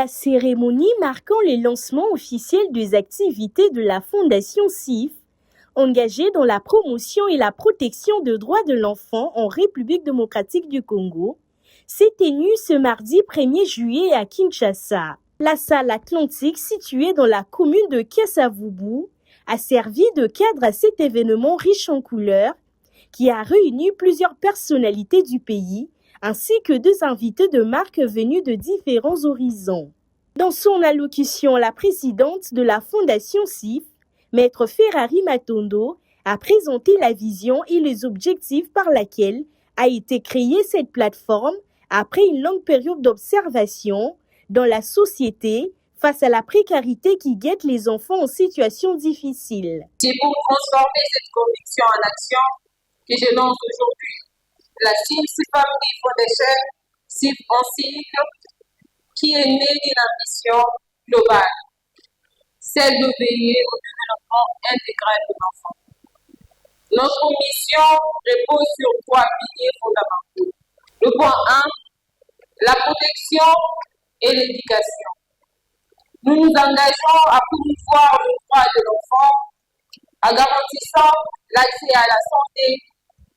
La cérémonie marquant le lancement officiel des activités de la Fondation CIF, engagée dans la promotion et la protection des droits de l'enfant en République démocratique du Congo, s'est tenue ce mardi 1er juillet à Kinshasa. La salle Atlantique, située dans la commune de Kiasavubu, a servi de cadre à cet événement riche en couleurs qui a réuni plusieurs personnalités du pays ainsi que 2 invités de marque venus de différents horizons. Dans son allocution, la présidente de la Fondation CIF, Maître Ferrari Matondo, a présenté la vision et les objectifs par laquelle a été créée cette plateforme après une longue période d'observation dans la société face à la précarité qui guette les enfants en situation difficile. C'est pour transformer cette conviction en action que je lance aujourd'hui la CIF Family Foundation, CIF en sigle, qui est née d'une ambition globale, celle de veiller au développement intégral de l'enfant. Notre mission repose sur 3 piliers fondamentaux. Le point 1, la protection et l'éducation. Nous nous engageons à promouvoir le droit de l'enfant en garantissant l'accès à la santé,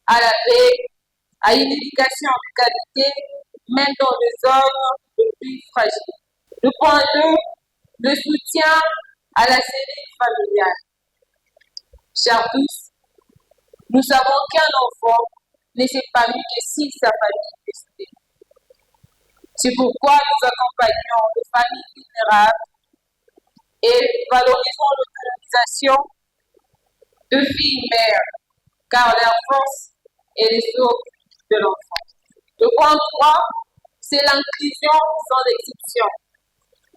à la paix, à une éducation de qualité, même dans les zones les plus fragiles. Le point 2, le soutien à la cellule familiale. Chers tous, nous savons qu'un enfant ne s'épanouit que si sa famille est soudée. C'est pourquoi nous accompagnons les familles vulnérables et valorisons l'autonomisation de filles-mères, car leur force est le socle de l'enfant. Le point 3, c'est l'inclusion sans exception,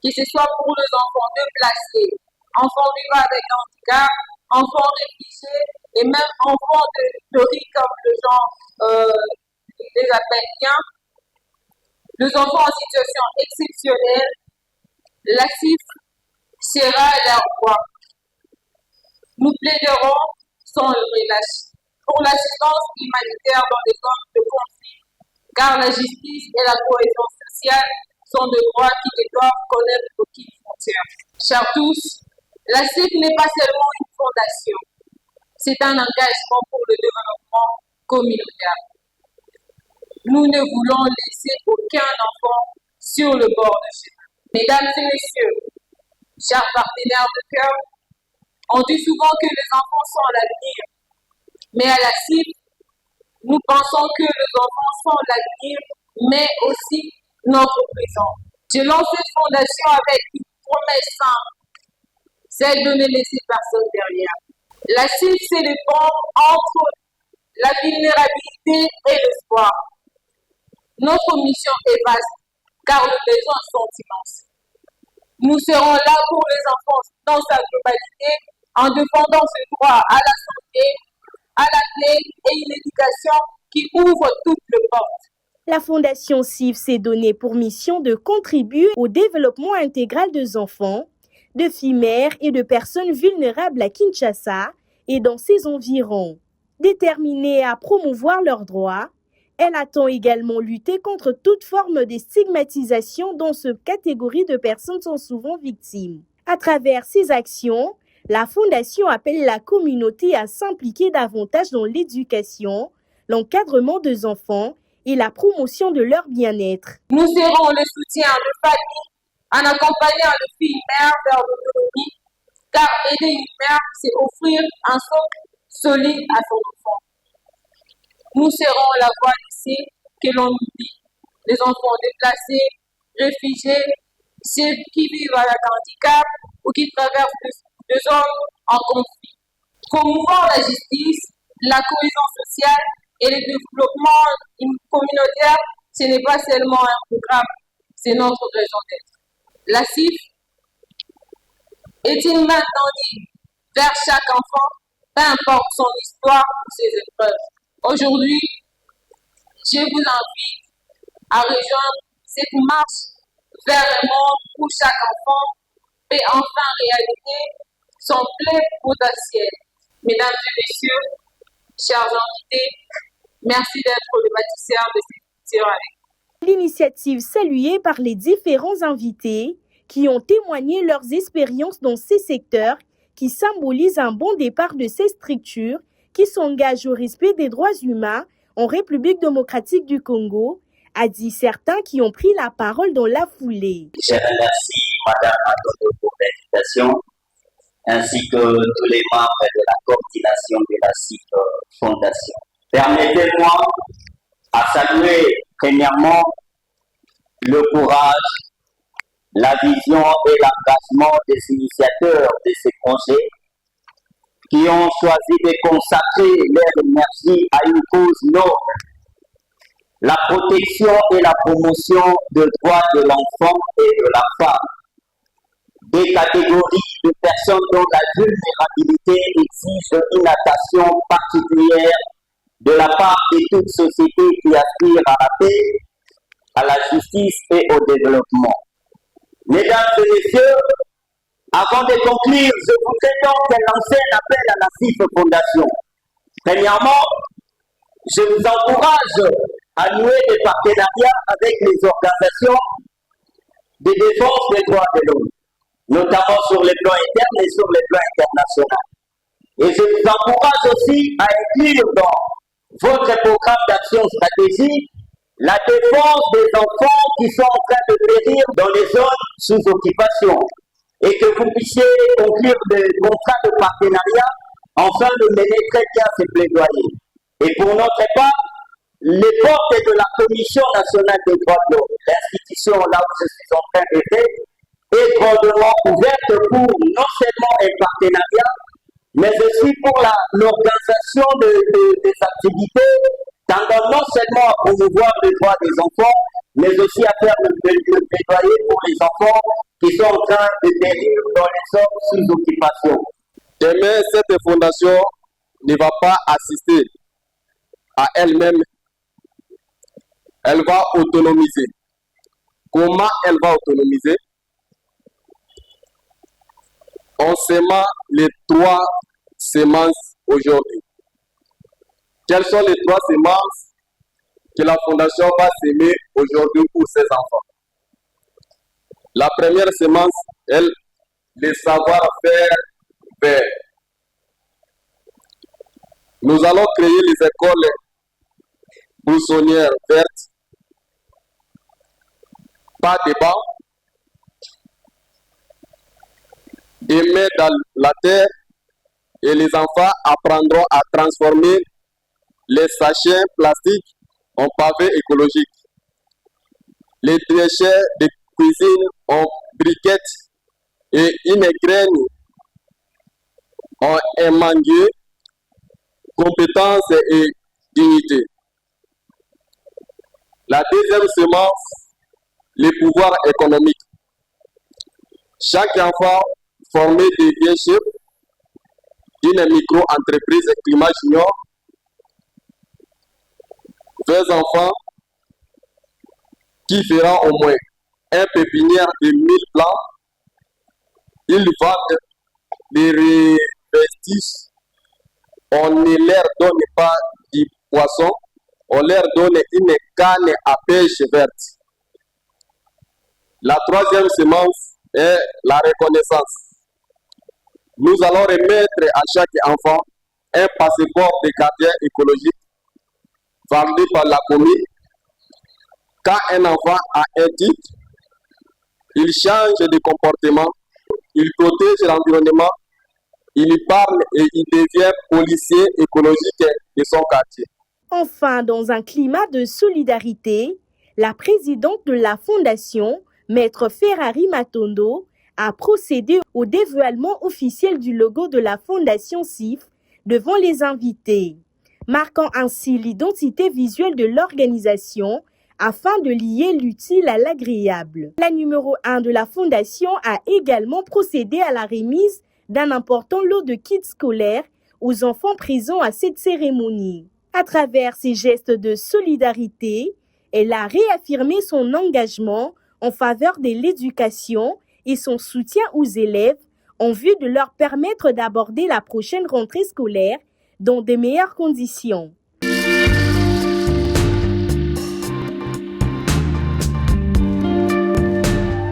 que ce soit pour les enfants déplacés, enfants vivant avec handicap, enfants réfugiés et même enfants de riz comme les gens les appellent bien, les enfants en situation exceptionnelle, la CIF sera leur voix. Nous plaiderons sans le relâche pour l'assistance humanitaire dans les zones de conflit, car la justice et la cohésion sociale sont des droits qui ne doivent connaître aucune frontière. Chers tous, la CIF n'est pas seulement une fondation, c'est un engagement pour le développement communautaire. Nous ne voulons laisser aucun enfant sur le bord du chemin. Mesdames et messieurs, chers partenaires de cœur, on dit souvent que les enfants sont l'avenir, mais à la CIF, nous pensons que les enfants sont l'avenir, mais aussi notre présent. Je lance cette fondation avec une promesse simple, celle de ne laisser personne derrière. La CIF, c'est le pont entre la vulnérabilité et l'espoir. Notre mission est vaste, car les besoins sont immenses. Nous serons là pour les enfants dans sa globalité, en défendant ce droit à la santé, à la paix et une éducation qui ouvre toutes les portes. La Fondation CIF s'est donnée pour mission de contribuer au développement intégral des enfants, de filles mères et de personnes vulnérables à Kinshasa et dans ses environs. Déterminée à promouvoir leurs droits, elle attend également lutter contre toute forme de stigmatisation dont cette catégorie de personnes sont souvent victimes. À travers ses actions, la Fondation appelle la communauté à s'impliquer davantage dans l'éducation, l'encadrement des enfants et la promotion de leur bien-être. Nous serons le soutien de famille en accompagnant les filles-mères vers l'autonomie, car aider une mère, c'est offrir un socle solide à son enfant. Nous serons la voix ici que l'on oublie. Les enfants déplacés, réfugiés, ceux qui vivent avec handicap ou qui traversent des zones en conflit. Promouvoir la justice, la cohésion sociale et le développement communautaire, ce n'est pas seulement un programme, c'est notre raison d'être. La CIF est une main tendue vers chaque enfant, peu importe son histoire ou ses épreuves. Aujourd'hui, je vous invite à rejoindre cette marche vers un monde où chaque enfant peut enfin réaliser son plein potentiel. Mesdames et messieurs, chers invités, merci d'être le bâtisseur de cette future avec nous. L'initiative saluée par les différents invités qui ont témoigné leurs expériences dans ces secteurs qui symbolisent un bon départ de ces structures qui s'engagent au respect des droits humains en République démocratique du Congo, a dit certains qui ont pris la parole dans la foulée. Je remercie Madame Matondo pour l'invitation, ainsi que tous les membres de la coordination de la CIF Fondation. Permettez-moi à saluer premièrement le courage, la vision et l'engagement des initiateurs de ces projets qui ont choisi de consacrer leur énergie à une cause noble, la protection et la promotion des droits de l'enfant et de la femme, des catégories de personnes dont la vulnérabilité exige une attention particulière de la part de toute société qui aspire à la paix, à la justice et au développement. Mesdames et messieurs, avant de conclure, je voudrais donc lancer un appel à la CIF Fondation. Premièrement, je vous encourage à nouer des partenariats avec les organisations de défense des droits de l'homme, notamment sur le plan interne et sur le plan international. Et je vous encourage aussi à inclure dans votre programme d'action stratégique la défense des enfants qui sont en train de périr dans les zones sous occupation et que vous puissiez conclure des contrats de partenariat afin de mener très bien ces plaidoyers. Et pour notre part, les portes de la Commission nationale des droits de l'homme, l'institution là où je suis en train d'être, est grandement ouverte pour non seulement un partenariat, mais aussi pour l'organisation des activités tendant non seulement à promouvoir les droits des enfants, mais aussi à faire le plaidoyer pour les enfants qui sont en train de périr dans les zones sous occupation. Demain, cette fondation ne va pas assister à elle-même, elle va autonomiser. Comment elle va autonomiser? On sème les 3 semences aujourd'hui. Quelles sont les 3 semences que la fondation va s'aimer aujourd'hui pour ses enfants? La première semence est le savoir-faire vert. Nous allons créer les écoles buissonnières vertes, pas de bancs, des mains dans la terre, et les enfants apprendront à transformer les sachets plastiques en pavés écologiques, les déchets de cuisine en briquettes et une graine en un manguier, compétence et dignité. La deuxième semence, le pouvoir économique. Chaque enfant formé devient chef d'une micro-entreprise Climat Junior. 2 enfants qui feront au moins un pépinière de 1000 plants. Ils vendent, les revestissent. On ne leur donne pas du poisson, on leur donne une canne à pêche verte. La troisième semence est la reconnaissance. Nous allons remettre à chaque enfant un passeport de gardien écologique validé par la commune. Quand un enfant a un titre, il change de comportement, il protège l'environnement, il y parle et il devient policier écologique de son quartier. Enfin, dans un climat de solidarité, la présidente de la Fondation, Maître Ferrari Matondo, a procédé au dévoilement officiel du logo de la Fondation CIF devant les invités, marquant ainsi l'identité visuelle de l'organisation afin de lier l'utile à l'agréable. La numéro 1 de la Fondation a également procédé à la remise d'un important lot de kits scolaires aux enfants présents à cette cérémonie. À travers ces gestes de solidarité, elle a réaffirmé son engagement en faveur de l'éducation et son soutien aux élèves en vue de leur permettre d'aborder la prochaine rentrée scolaire dans de meilleures conditions.